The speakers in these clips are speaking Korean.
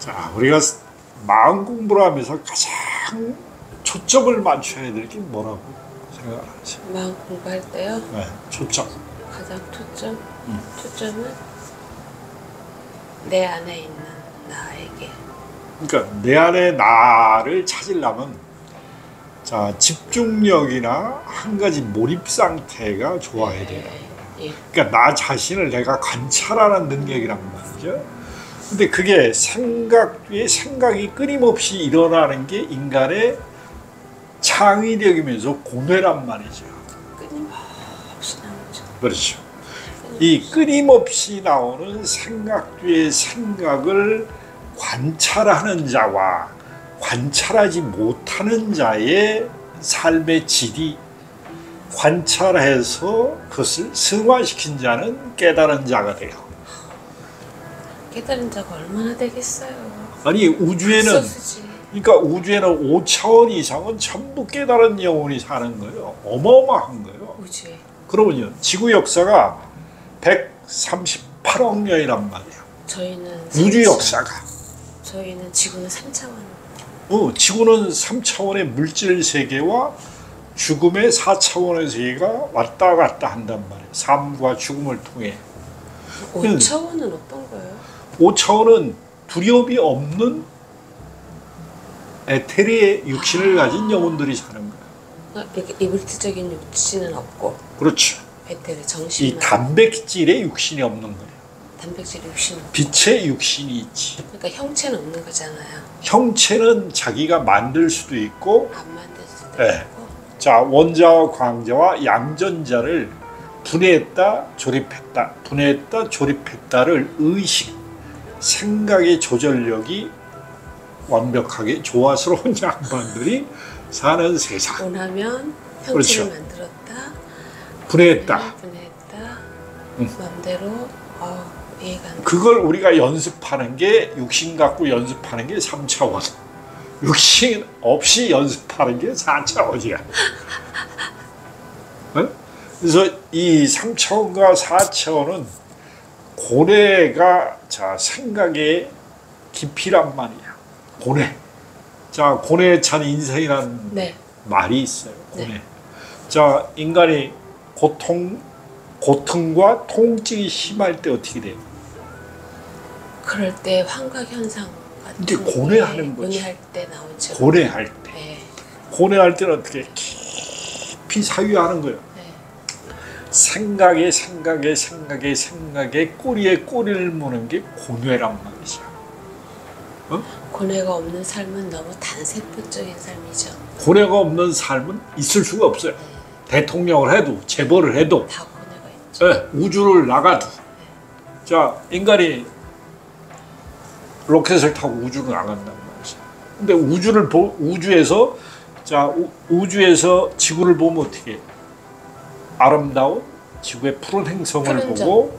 자, 우리가 마음 공부를 하면서 가장 초점을 맞춰야 될 게 뭐라고 생각하세요? 마음 공부할 때요? 네, 초점. 가장 초점? 초점은 내 안에 있는 나에게. 그러니까 내 안에 나를 찾으려면 자, 집중력이나 한 가지 몰입 상태가 좋아야 돼요. 예. 그러니까 나 자신을 내가 관찰하는 능력이란 말이죠. 근데 그게 생각 위에 생각이 끊임없이 일어나는 게 인간의 창의력이면서 고뇌란 말이죠. 끊임없이 나오죠. 그렇죠. 이 끊임없이 나오는 생각 뒤의 생각을 관찰하는 자와 관찰하지 못하는 자의 삶의 질이 관찰해서 그것을 승화시킨 자는 깨달은 자가 돼요. 깨달은 자가 얼마나 되겠어요. 아니 우주에는 그러니까 우주에는 5차원 이상은 전부 깨달은 영혼이 사는 거예요. 어마어마한 거예요. 우주에. 그러면요 지구 역사가 138억 년이란 말이에요. 저희는 우주 역사가. 저희는 지구는 3차원. 지구는 3차원의 물질 세계와 죽음의 4차원의 세계가 왔다 갔다 한단 말이에요. 삶과 죽음을 통해. 5차원은 어떤 거예요? 5차원은 두려움이 없는 에테리의 육신을 가진 영혼들이 사는 거예요. 이렇게 이 물질적인 육신은 없고. 그렇죠. 에테리 정신만. 이 단백질의 육신이 없는 거예요. 단백질의 육신. 빛의 육신이 있지. 그러니까 형체는 없는 거잖아요. 형체는 자기가 만들 수도 있고, 안 만들 수도 네. 있고. 자 원자와 광자와 양전자를 분해했다, 조립했다, 분해했다, 조립했다를 의식, 생각의 조절력이 완벽하게 조화스러운 양반들이 사는 세상. 원하면 형체를 그렇죠. 만들었다. 분해했다. 분해했다. 마음대로 이해가 안 돼. 그걸 우리가 연습하는 게 육신 갖고 연습하는 게 3차원. 육신 없이 연습하는 게 4차원이야. 그래서 이 3차원과 4차원은 고뇌가 자 생각의 깊이란 말이야. 고뇌. 자 고뇌에 찬 인생이라는 네. 말이 있어요. 고뇌. 네. 자 인간이 고통과 통증이 심할 때 어떻게 돼요? 그럴 때 환각 현상 같은 이제 고뇌하는 거지. 고뇌할 때 나오죠. 고뇌할 때. 네. 고뇌할 때는 어떻게 깊이 사유하는 거예요. 네. 생각에 꼬리에 꼬리를 무는 게 고뇌란 말이죠. 고뇌가 없는 삶은 너무 단세포적인 삶이죠. 고뇌가 없는 삶은 있을 수가 없어요. 네. 대통령을 해도 재벌을 해도 다 고뇌가 있죠. 네, 우주를 나가도 자 인간이 로켓을 타고 우주로 나간단 말이죠. 근데 우주에서 우주에서 지구를 보면 어떻게 해요? 아름다운 지구의 푸른 행성을 푸른점. 보고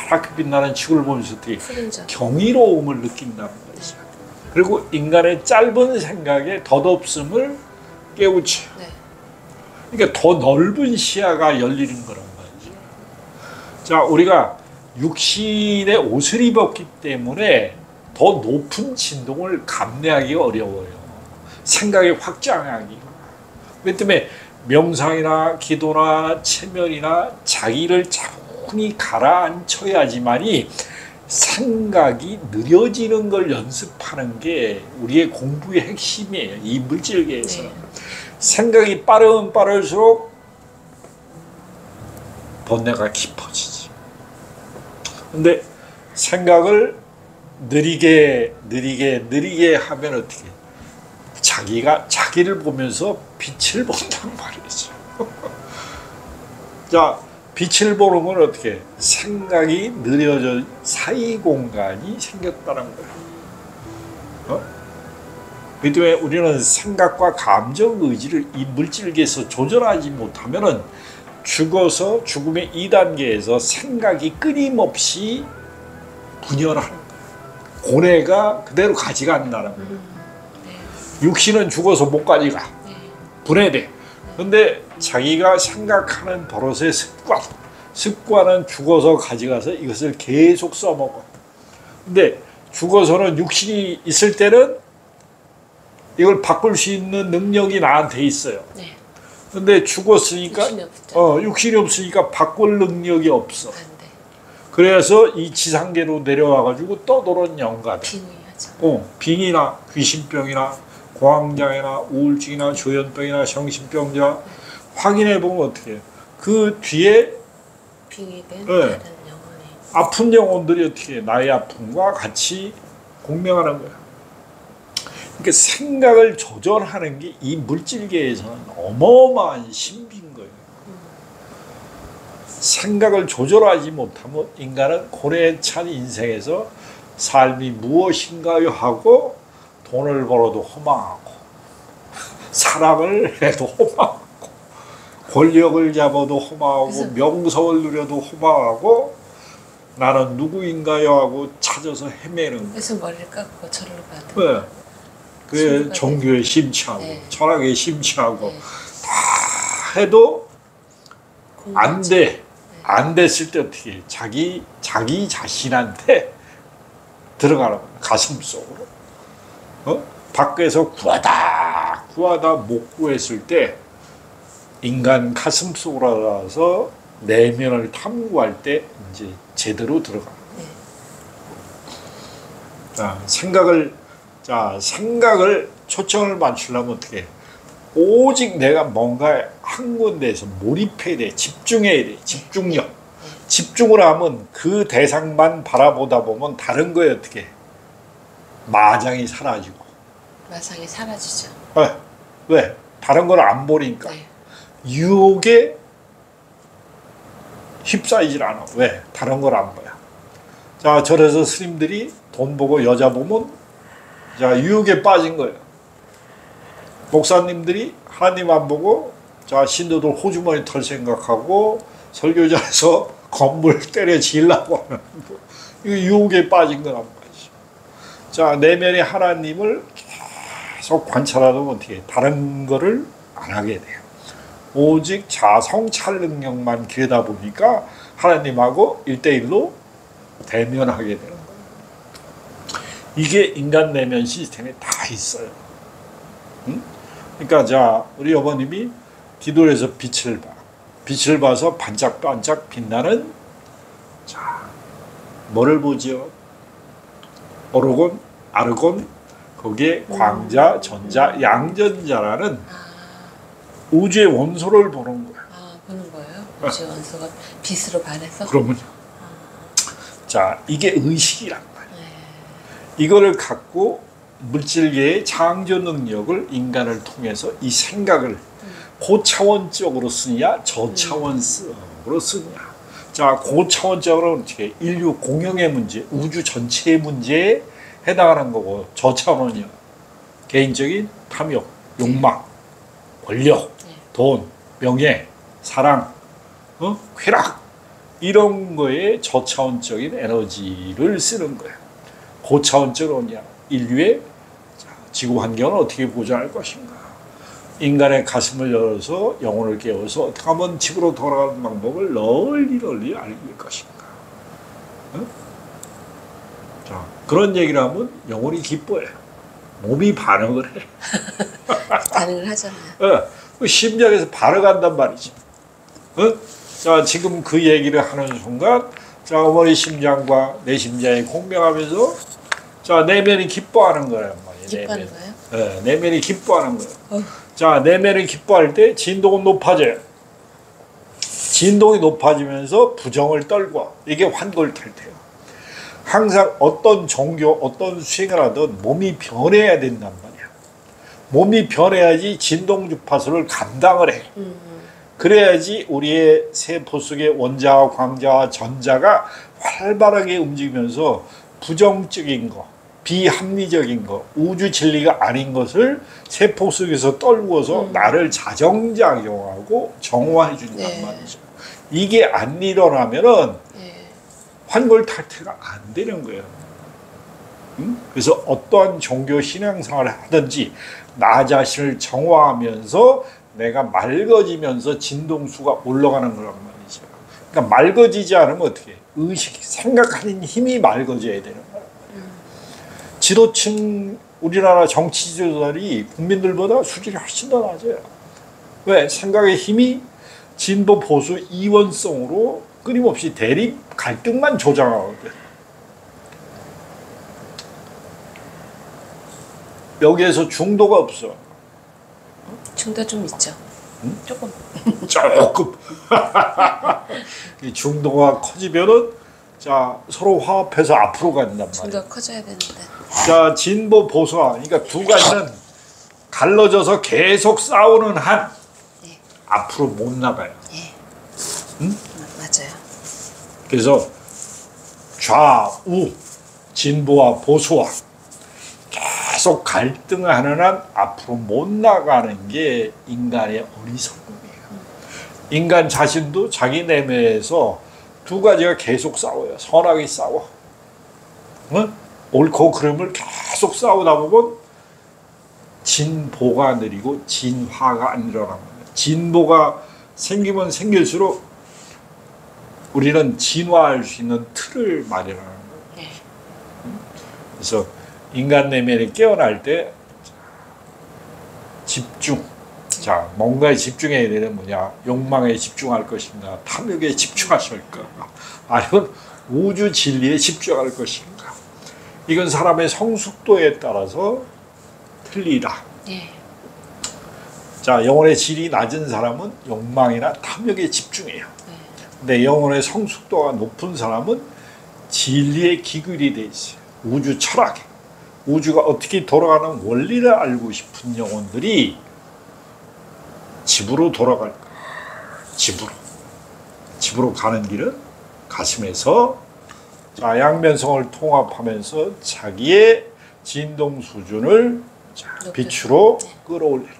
파랗게 빛나는 지구를 보면서 어떻게 푸른점. 경이로움을 느낀단 말이죠. 그리고 인간의 짧은 생각에 덧없음을 깨우쳐. 네. 그러니까 더 넓은 시야가 열리는 거란 말이죠. 자, 우리가 육신의 옷을 입었기 때문에 더 높은 진동을 감내하기 어려워요. 생각이 확장하기. 그렇기 때문에 명상이나 기도나 체면이나 자기를 차분히 가라앉혀야지만이 생각이 느려지는 걸 연습하는 게 우리의 공부의 핵심이에요. 이 물질계에서. 네. 생각이 빠르면 빠를수록 번뇌가 깊어지지. 근데 생각을 느리게 하면 어떻게 해? 자기가 자기를 보면서 빛을 본단 말이죠. 자, 빛을 보는 건 어떻게 해? 생각이 느려져 사이 공간이 생겼다는 거예요. 그렇기 때문에 우리는 생각과 감정 의지를 이 물질계에서 조절하지 못하면은 죽어서 죽음의 2단계에서 생각이 끊임없이 분열하는 거예요. 고뇌가 그대로 가져간다는 거예요. 네. 육신은 죽어서 못 가져가. 네. 분해돼. 근데 자기가 생각하는 버릇의 습관은 죽어서 가져가서 이것을 계속 써먹어. 근데 죽어서는 육신이 있을 때는 이걸 바꿀 수 있는 능력이 나한테 있어요. 네. 근데 죽었으니까 육신이 없죠. 육신이 없으니까 바꿀 능력이 없어. 안 돼. 그래서 이 지상계로 내려와 가지고 떠도는 영가다. 빙의하죠. 빙이나 귀신병이나 공황장애나 우울증이나 조현병이나 정신병자 확인해 보면 어떻게 해요? 그 뒤에 빙의된 네. 다른 영혼이. 아픈 영혼들이 어떻게 해? 나의 아픔과 같이 공명하는 거야. 그러니까 생각을 조절하는 게 이 물질계에서는 어마어마한 신비인 거예요. 생각을 조절하지 못하면 인간은 고뇌에 찬 인생에서 삶이 무엇인가요 하고 돈을 벌어도 허망하고 사랑을 해도 허망하고 권력을 잡아도 허망하고 명성을 누려도 허망하고 나는 누구인가요 하고 찾아서 헤매는 거예요. 그래서 머리를 깎고 절로 가도. 네. 그 종교에 심취하고 네. 철학에 심취하고 네. 다 해도 안 돼. 안 됐을 때 어떻게 해? 자기 자신한테 들어가는 거야. 가슴 속으로. 밖에서 구하다 못 구했을 때 인간 가슴 속으로 들어가서 내면을 탐구할 때 이제 제대로 들어가. 네. 생각을 초점을 맞추려면 어떻게 해? 오직 내가 뭔가 한 군데에서 몰입해야 돼. 집중해야 돼. 집중력. 집중을 하면 그 대상만 바라보다 보면 다른 거에 어떻게 해? 마장이 사라지고. 마상이 사라지죠. 왜? 다른 걸 안 보니까. 네. 유혹에 휩싸이질 않아. 왜? 다른 걸 안 봐요. 자, 저래서 스님들이 돈 보고 여자 보면 자, 유혹에 빠진 거예요. 목사님들이 하나님 안 보고 자, 신도들 호주머니 털 생각하고 설교자에서 건물 때려지려고 하는 이거 유혹에 빠진 거란 말이죠. 자, 내면의 하나님을 계속 관찰하다 보면 어떻게 다른 거를 안 하게 돼요. 오직 자성찰 능력만 기르다 보니까 하나님하고 1대1로 대면하게 되는 거예요. 이게 인간 내면 시스템에 다 있어요. 응? 그러니까 자, 우리 어머님이 기도에서 빛을 봐. 빛을 봐서 반짝반짝 빛나는 자, 뭐를 보지요? 오르곤, 아르곤, 거기에 광자, 전자, 양전자라는 우주의 원소를 보는 거예요. 보는 거예요? 우주의 원소가 빛으로 반해서? 그러면요. 자, 이게 의식이란 말이에요. 이거를 갖고 물질계의 창조 능력을 인간을 통해서 이 생각을 고차원적으로 쓰냐 저차원적으로 쓰냐. 자, 고차원적으로는 어떻게 인류 공영의 문제, 우주 전체의 문제에 해당하는 거고, 저차원은요 개인적인 탐욕, 욕망, 권력, 돈, 명예, 사랑, 쾌락 이런 거에 저차원적인 에너지를 쓰는 거예요. 고차원적으로냐 인류의 지구 환경을 어떻게 보존할 것인가, 인간의 가슴을 열어서 영혼을 깨워서 어떻게 하면 지구로 돌아가는 방법을 널리 알릴 것인가. 자, 그런 얘기를 하면 영혼이 기뻐해요. 몸이 반응을 해. 반응을 하잖아요. 심장에서 반응한단 말이지. 자, 지금 그 얘기를 하는 순간 자, 어머니 심장과 내 심장이 공명하면서 자, 내면이 기뻐하는 거란 말이에요. 기뻐하는 거예요? 내면이 기뻐하는 거예요. 자, 내면이 기뻐할 때 진동은 높아져요. 진동이 높아지면서 부정을 떨고, 이게 환골탈태예요. 항상 어떤 종교, 어떤 수행을 하든 몸이 변해야 된단 말이야. 몸이 변해야지 진동 주파수를 감당을 해. 그래야지 우리의 세포 속의 원자와 광자와 전자가 활발하게 움직이면서 부정적인 거, 비합리적인 거, 우주 진리가 아닌 것을 세포 속에서 떨구어서 나를 자정작용하고 정화해 준단 말이죠. 이게 안 일어나면은 환골탈태가 안 되는 거예요. 그래서 어떠한 종교 신앙생활을 하든지 나 자신을 정화하면서 내가 맑아지면서 진동수가 올라가는 거란 말이죠. 그러니까 맑아지지 않으면 어떻게 해? 의식, 생각하는 힘이 맑아져야 되는 거란 말이에요. 지도층 우리나라 정치 지도자들이 국민들보다 수준이 훨씬 더 낮아요. 왜? 생각의 힘이 진보 보수 이원성으로 끊임없이 대립 갈등만 조장하거든. 여기에서 중도가 없어. 중도 좀 있죠. 응? 조금. 조금. 이 중도가 커지면은 자 서로 화합해서 앞으로 간단 말이야. 중도가 커져야 되는데. 자 진보 보수와 그러니까 두 가지는 갈라져서 계속 싸우는 한 예. 앞으로 못 나가요. 예. 응? 맞아요. 그래서 좌우 진보와 보수와 계속 갈등하는 한 앞으로 못 나가는 게 인간의 어리석음이에요. 인간 자신도 자기 내면에서 두 가지가 계속 싸워요. 선악이 싸워. 응? 옳고 그름을 계속 싸우다 보면 진보가 느리고 진화가 안 일어나는 거예요. 진보가 생기면 생길수록 우리는 진화할 수 있는 틀을 마련하는 거예요. 네. 그래서 인간 내면이 깨어날 때 집중. 자, 뭔가에 집중해야 되는 뭐냐? 욕망에 집중할 것인가? 탐욕에 집중하실까? 아니면 우주 진리에 집중할 것인가? 이건 사람의 성숙도에 따라서 틀리다. 예. 자, 영혼의 질이 낮은 사람은 욕망이나 탐욕에 집중해요. 근데 영혼의 성숙도가 높은 사람은 진리에 기울이 돼 있어요. 우주 철학에. 우주가 어떻게 돌아가는 원리를 알고 싶은 영혼들이 집으로 돌아갈 거예요. 집으로 가는 길은 가슴에서 자, 양면성을 통합하면서 자기의 진동 수준을 자, 빛으로 끌어올리는